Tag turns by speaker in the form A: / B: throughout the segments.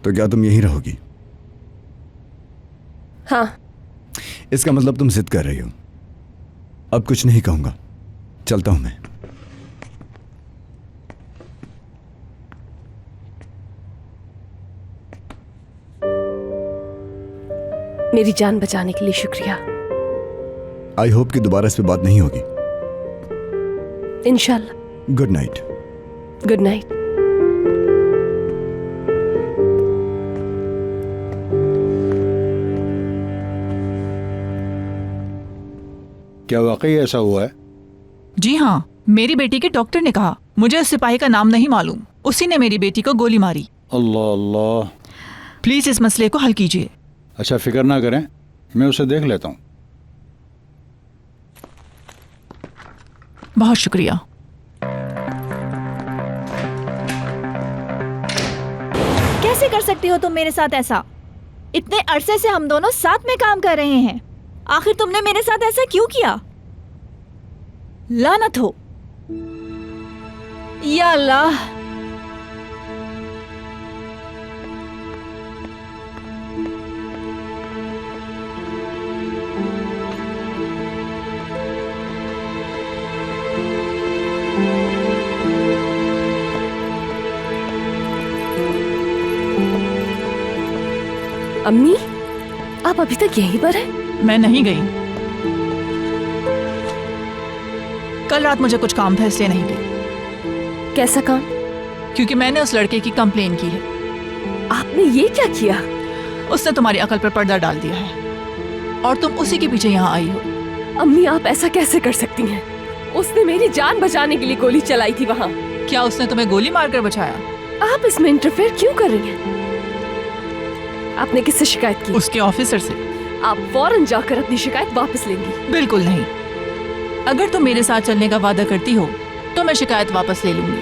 A: तो क्या तुम यहीं रहोगी?
B: हाँ।
A: इसका मतलब तुम जिद कर रही हो। अब कुछ नहीं कहूंगा, चलता हूं मैं।
B: मेरी जान बचाने के लिए शुक्रिया।
A: आई होप कि दोबारा इस पे बात नहीं होगी।
B: इंशाल्लाह।
A: Good night.
B: Good night.
C: क्या वाकई ऐसा हुआ है?
D: जी हाँ, मेरी बेटी के डॉक्टर ने कहा। मुझे उस सिपाही का नाम नहीं मालूम, उसी ने मेरी बेटी को गोली मारी।
C: अल्लाह अल्लाह।
D: प्लीज इस मसले को हल कीजिए।
C: अच्छा, फिक्र ना करें, मैं उसे देख लेता हूँ।
D: बहुत शुक्रिया।
E: कैसे कर सकती हो तुम मेरे साथ ऐसा? इतने अरसे से हम दोनों साथ में काम कर रहे हैं, आखिर तुमने मेरे साथ ऐसा क्यों किया? लानत हो। या अल्लाह।
B: अम्मी, आप अभी तक यहीं पर हैं?
D: मैं नहीं गई। कल रात मुझे कुछ काम था, इसलिए नहीं गई।
B: कैसा काम?
D: क्योंकि मैंने उस लड़के की कंप्लेन की है।
B: आपने ये क्या किया?
D: उसने तुम्हारी अकल पर पर्दा डाल दिया है और तुम उसी के पीछे यहाँ आई हो।
B: अम्मी, आप ऐसा कैसे कर सकती हैं? उसने मेरी जान बचाने के लिए गोली चलाई थी वहाँ।
D: क्या उसने तुम्हें गोली मारकर बचाया?
B: आप इसमें इंटरफेयर क्यों कर रही हैं? आपने किससे शिकायत की?
D: उसके ऑफिसर से।
B: आप फौरन जाकर अपनी शिकायत वापस लेंगी।
D: बिल्कुल नहीं। अगर तुम मेरे साथ चलने का वादा करती हो तो मैं शिकायत वापस ले लूंगी।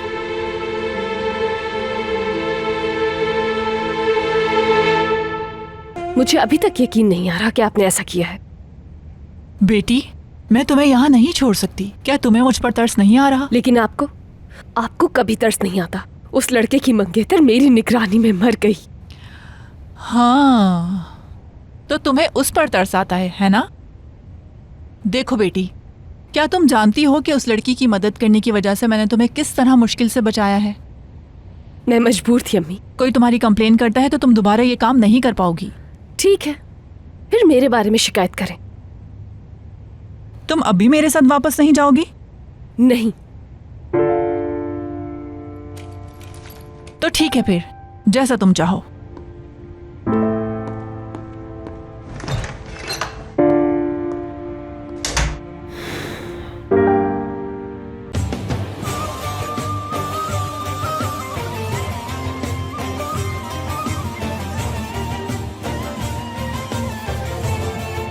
B: मुझे अभी तक यकीन नहीं आ रहा कि आपने ऐसा किया है।
D: बेटी, मैं तुम्हें यहाँ नहीं छोड़ सकती। क्या तुम्हें मुझ पर तरस नहीं आ रहा?
B: लेकिन आपको कभी तरस नहीं आता। उस लड़के की मंगेतर मेरी निगरानी में मर गई।
D: हाँ, तो तुम्हें उस पर तरस आता है ना? देखो बेटी, क्या तुम जानती हो कि उस लड़की की मदद करने की वजह से मैंने तुम्हें किस तरह मुश्किल से बचाया है?
B: मैं मजबूर थी अम्मी।
D: कोई तुम्हारी कंप्लेन करता है तो तुम दोबारा ये काम नहीं कर पाओगी।
B: ठीक है, फिर मेरे बारे में शिकायत करें।
D: तुम अभी मेरे साथ वापस नहीं जाओगी?
B: नहीं।
D: तो ठीक है, फिर जैसा तुम चाहो।